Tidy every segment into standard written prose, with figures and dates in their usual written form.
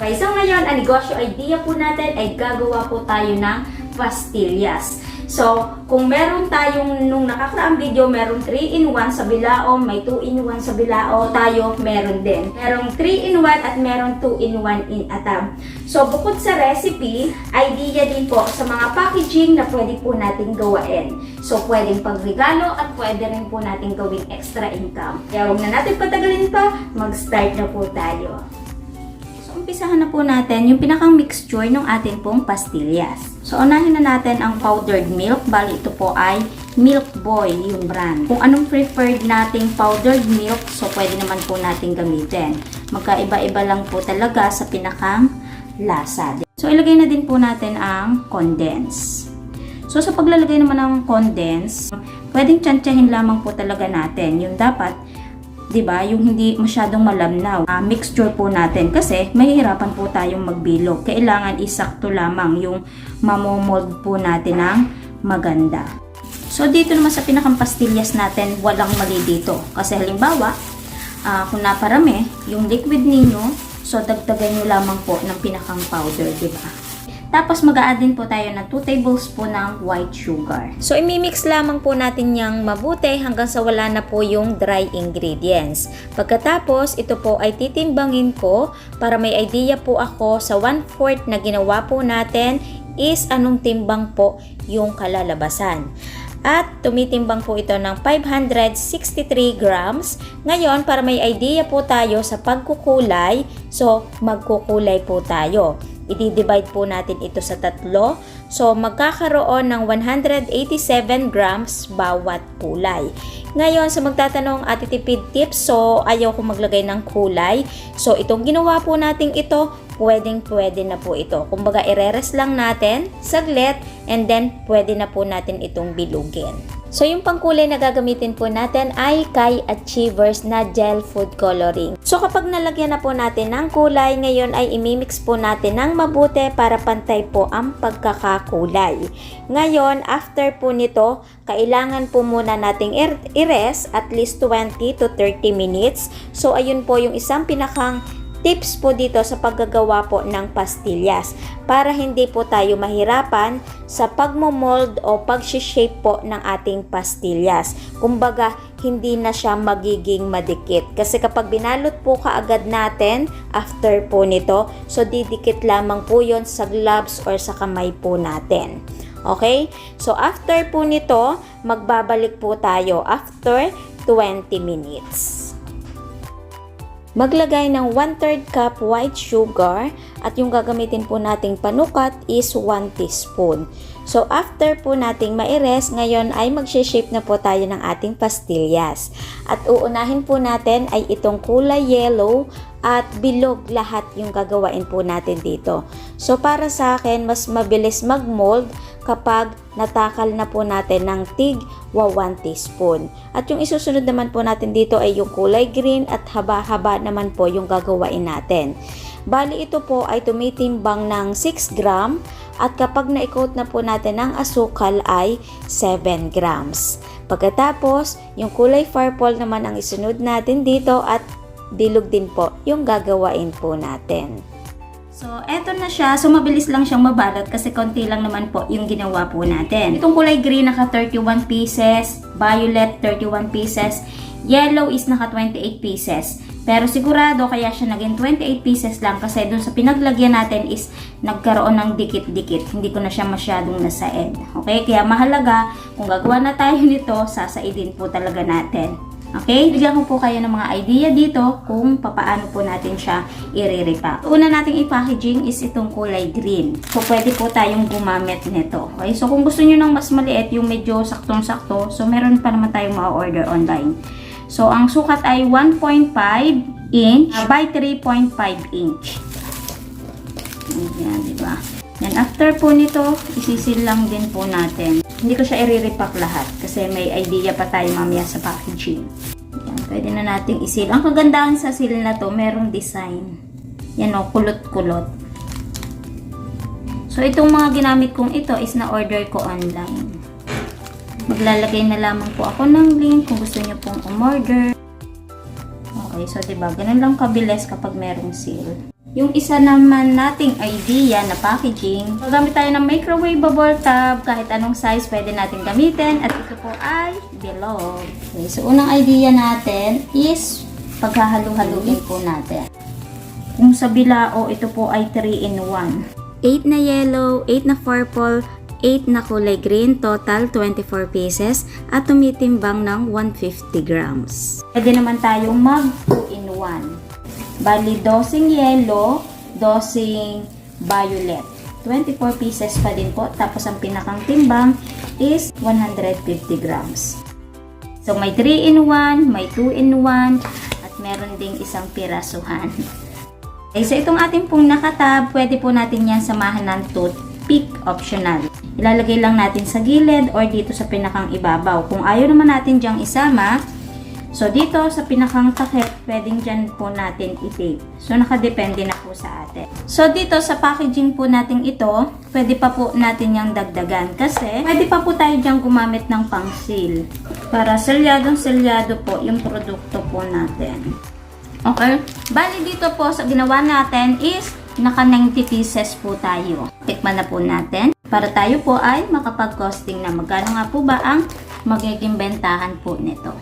Okay, so ngayon, ang negosyo idea po natin ay gagawa po tayo ng pastillas. So, kung meron tayong, nung nakakaraang video, meron 3-in-1 sa bilao, may 2-in-1 sa bilao, tayo meron din. Merong 3-in-1 at meron 2-in-1 in a tub. So, bukod sa recipe, idea din po sa mga packaging na pwede po natin gawain. So, pwedeng pagregalo at pwede rin po natin gawing extra income. Kaya huwag na natin patagalin pa, mag-start na po tayo. Umpisahan na po natin yung pinakang mixture ng atin pong pastillas. So, unahin na natin ang powdered milk. Bali, ito po ay Milk Boy yung brand. Kung anong preferred nating powdered milk, so pwede naman po natin gamitin. Magkaiba-iba lang po talaga sa pinakang lasa. So, ilagay na din po natin ang condense. So, sa paglalagay naman ng condense, pwedeng tsantsahin lamang po talaga natin. Yung dapat, diba, yung hindi masyadong malamnaw mixture po natin kasi mahihirapan po tayong magbilog. Kailangan isakto lamang yung mamomold po natin ng maganda. So dito naman sa pinakang pastillas natin, walang mali dito. Kasi halimbawa, kung naparami yung liquid ninyo, so dagdagan nyo lamang po ng pinakang powder, diba? Tapos mag-a-add din po tayo ng 2 tablespoon ng white sugar. So imimix lamang po natin yang mabuti hanggang sa wala na po yung dry ingredients. Pagkatapos, ito po ay titimbangin ko para may idea po ako sa 1/4 na ginawa po natin is anong timbang po yung kalalabasan. At tumitimbang po ito ng 563 grams. Ngayon, para may idea po tayo sa pagkukulay, so magkukulay po tayo. I-divide po natin ito sa 3. So, magkakaroon ng 187 grams bawat kulay. Ngayon, sa magtatanong atitipid tips, so ayaw ko maglagay ng kulay. So, itong ginawa po natin ito, pwede na po ito. Kumbaga, ireres lang natin, saglit, and then pwede na po natin itong bilugin. So, yung pangkulay na gagamitin po natin ay kay Achievers na gel food coloring. So, kapag nalagyan na po natin ng kulay, ngayon ay imimix po natin ng mabuti para pantay po ang pagkakakulay. Ngayon, after po nito, kailangan po muna nating i-rest at least 20 to 30 minutes. So, ayun po yung isang pinakang tips po dito sa paggagawa po ng pastillas para hindi po tayo mahirapan sa pagmomold o pag-shape po ng ating pastillas. Kumbaga, hindi na siya magiging madikit. Kasi kapag binalot po kaagad natin after po nito, so didikit lamang po yon sa gloves or sa kamay po natin. Okay? So, after po nito, magbabalik po tayo after 20 minutes. Maglagay ng 1/3 cup white sugar at yung gagamitin po nating panukat is 1 teaspoon. So, after po nating maires, ngayon ay mag-shape na po tayo ng ating pastillas. At uunahin po natin ay itong kulay yellow at bilog lahat yung gagawain po natin dito. So, para sa akin, mas mabilis mag-mold kapag natakal na po natin ng tig 1 teaspoon. At yung isusunod naman po natin dito ay yung kulay green at haba-haba naman po yung gagawain natin. Bali ito po ay tumitimbang ng 6 gram at kapag na-coat na po natin ng asukal ay 7 grams. Pagkatapos, yung kulay purple naman ang isunod natin dito at bilog din po yung gagawain po natin. So, eto na siya. So, mabilis lang siyang mabalot kasi konti lang naman po yung ginawa po natin. Itong kulay green naka 31 pieces, violet 31 pieces, yellow is naka 28 pieces. Pero sigurado kaya siya naging 28 pieces lang kasi dun sa pinaglagyan natin is nagkaroon ng dikit-dikit. Hindi ko na siya masyadong nasaid. Okay? Kaya mahalaga, kung gagawa na tayo nito, sasaidin po talaga natin. Okay? Bigyan ko po kayo ng mga idea dito kung papaano po natin siya i-repack. Una nating i-packaging is itong kulay green. So, pwede po tayong gumamit nito. Okay? So, kung gusto nyo ng mas maliit, yung medyo saktong-sakto, so meron pa naman tayong ma-order online. So, ang sukat ay 1.5 inch by 3.5 inch. Ayan, diba? Then, after po nito, isisil lang din po natin. Hindi ko siya i-repack lahat kasi may idea pa tayo mamaya sa packaging. Yan, pwede na nating isil. Ang kagandahan sa seal na to, merong design. Yan o, kulot-kulot. So, itong mga ginamit kong ito is na-order ko online. Maglalagay na lamang po ako ng link kung gusto nyo pong umorder. Okay, so diba, ganun lang kabilis kapag merong seal. Yung isa naman nating idea na packaging, gagamit tayo ng microwavable tub, kahit anong size pwede natin gamitin, at ito po ay bilog. Okay, so unang idea natin is paghahalu-haluin po natin. Kung sa bilao, ito po ay 3-in-1. 8 na yellow, 8 na purple, 8 na kulay green, total 24 pieces, at tumitimbang ng 150 grams. Pwede naman tayong mag 2-in-1. Bali, dosing yellow, dosing violet. 24 pieces pa din po. Tapos, ang pinakang timbang is 150 grams. So, may 3-in-1, may 2-in-1, at meron ding isang pirasuhan. Okay, so, itong ating pong nakatab, pwede po natin yan samahan ng toothpick, optional. Ilalagay lang natin sa gilid or dito sa pinakang ibabaw. Kung ayaw naman natin dyang isama, so, dito sa pinakang takip, pwedeng dyan po natin i-tape. So, nakadepende na po sa atin. So, dito sa packaging po natin ito, pwede pa po natin yung dagdagan. Kasi, pwede pa po tayo dyan gumamit ng pang-seal. Para selyadong-selyado po yung produkto po natin. Okay? Bali, dito po sa ginawa natin is, naka 90 pieces po tayo. Tikman na po natin. Para tayo po ay makapag-costing na. Magkano nga po ba ang magiging bentahan po nito?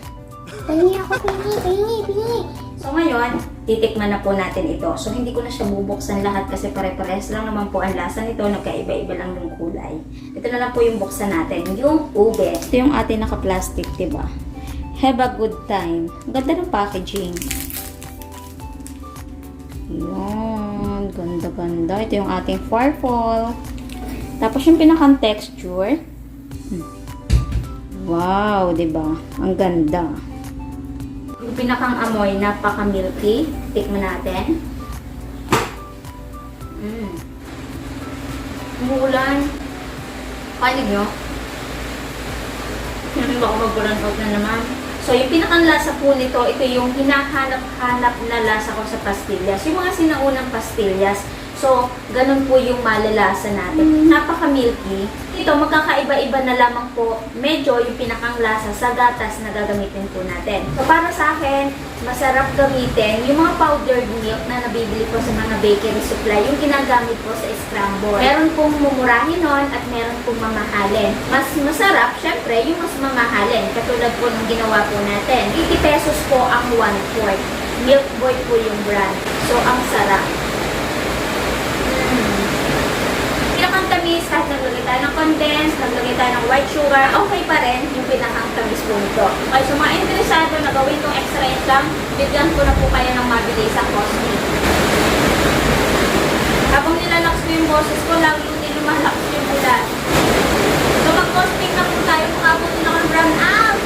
Pingi ako, pingi. So ngayon, titikman na po natin ito. So hindi ko na siya bubuksan lahat kasi pare-pares lang naman po ang lasa nito. Nagkaiba-iba lang yung kulay. Ito na lang po yung buksan natin. Yung ube. Ito yung ating naka-plastic, diba? Have a good time. Ang ganda ng packaging. Yan. Ganda-ganda. Ito yung ating farfol. Tapos yung pinakang texture. Wow, diba? Ang ganda. Yung pinakang amoy, napaka-milky. Tikman natin. Umuulan. Panig nyo? Baka mag-ulan out na naman. So, yung pinakang lasa po nito, ito yung hinahanap-hanap na lasa ko sa pastillas. Yung mga sinaunang pastillas. So, ganun po yung malalasa natin. Napaka-milky. Ito, magkakaiba-iba na lamang po medyo yung pinakang lasa sa gatas na gagamitin po natin. So, para sa akin, masarap gamitin yung mga powdered milk na nabibili ko sa mga bakery supply, yung ginagamit po sa scramble. Meron pong mumurahin nun at meron pong mamahalin. Mas masarap, syempre, yung mas mamahalin. Katulad po ng ginawa po natin. 80 pesos po ang 1/4. Milk Boy po yung brand. So, ang sarap. Pinakang tamis, kahit naglagay tayo ng condensed, naglagay tayo ng white sugar, okay pa rin yung pinakang tamis po nito. Okay, so mga interesado na gawin itong extra income, bigyan ko na po kayo ng mabilis sa costing. Habang nilalaks ko yung boses ko, lalo din lumalaks yung ulan. So mag-costing na po tayo kung abutin ako ng brown out.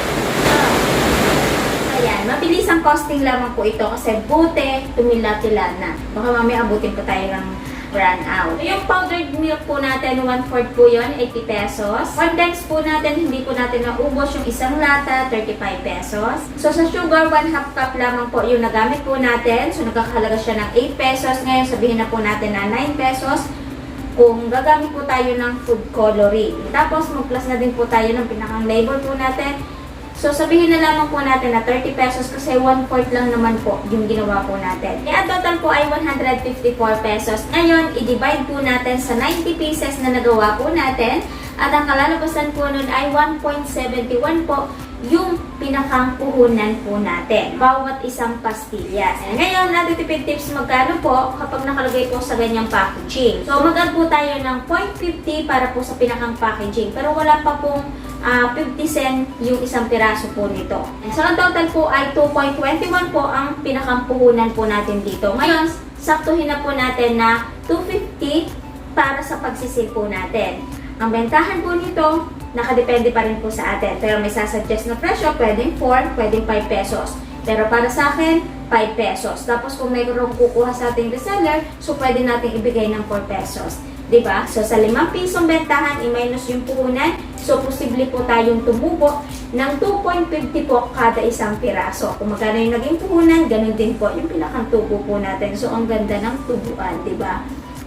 Ayan, mabilis ang costing lamang po ito kasi buti, tumila-tila na. Baka mamaya abutin pa tayo ng run out. Yung powdered milk po natin, 1/4 po yun, 80 pesos. Condensed po natin, hindi po natin naubos yung isang lata, 35 pesos. So sa sugar, 1/2 cup lamang po yung nagamit po natin. So nagkakahalaga siya ng 8 pesos. Ngayon sabihin na po natin na 9 pesos kung gagamit po tayo ng food coloring. Tapos mag-plus na din po tayo ng pinakang label po natin. So, sabihin na lamang po natin na 30 pesos kasi 1/4 lang naman po yung ginawa po natin. Kaya total po ay 154 pesos. Ngayon, i-divide po natin sa 90 pieces na nagawa po natin. At ang kalalabasan po nun ay 1.71 po yung pinakang puhunan po natin. Bawat isang pastillas. Ngayon, natitipid tips magkano po kapag nakalagay po sa ganyang packaging. So, mag-add po tayo ng 0.50 para po sa pinakang packaging. Pero wala pa pong 50 cent yung isang piraso po nito. So, ang total po ay 2.21 po ang pinakang puhunan po natin dito. Ngayon, saktuhin na po natin na 250 para sa pagsisil po natin. Ang bentahan po nito, nakadepende pa rin po sa atin. Pero may sasuggest na presyo, pwedeng 4, pwedeng 5 pesos. Pero para sa akin, 5 pesos. Tapos kung mayroong kukuha sa ating reseller, so pwede natin ibigay ng 4 pesos. Diba? So sa 5 pisong bentahan, i-minus yung puhunan. So posible po tayong tumubo ng 2.50 po kada isang piraso. Kung magkano yung naging puhunan, ganun din po yung pinakang tubo po natin. So ang ganda ng tubuan, diba?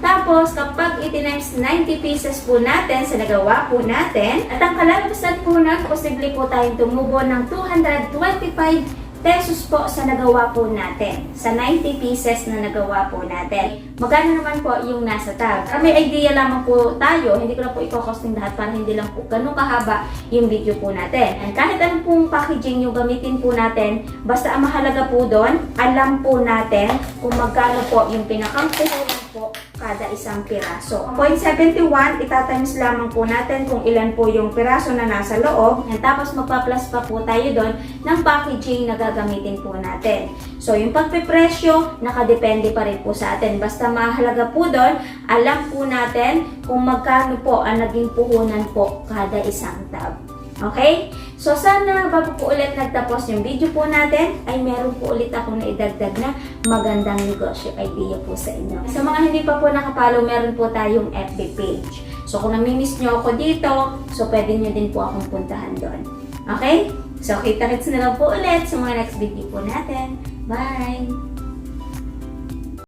Tapos, kapag iti-times 90 pieces po natin sa nagawa po natin, at ang kalalabasan po na, posible po tayong tumubo ng 225 pesos po sa nagawa po natin. Sa 90 pieces na nagawa po natin. Magkano naman po yung nasa tag? May idea lamang po tayo. Hindi ko na po i-costing lahat para hindi lang po ganun kahaba yung video po natin. And kahit anong pong packaging yung gamitin po natin, basta ang mahalaga po doon, alam po natin kung magkano po yung pinakampuhunan po kada isang piraso. 0.71, itatimes lamang po natin kung ilan po yung piraso na nasa loob. And tapos magpa-plus pa po tayo doon ng packaging na gagamitin po natin. So, yung pagpipresyo, nakadepende pa rin po sa atin. Basta mahalaga po doon, alam po natin kung magkano po ang naging puhunan po kada isang tab. Okay? So, sana bago po ulit nagtapos yung video po natin, ay meron po ulit ako na idagdag na magandang negosyo idea po sa inyo. Sa mga hindi pa po nakapalo, meron po tayong FB page. So, kung namimiss nyo ako dito, so pwede nyo din po akong puntahan doon. Okay? So, kita-kits na lang po ulit sa mga next video po natin. Bye!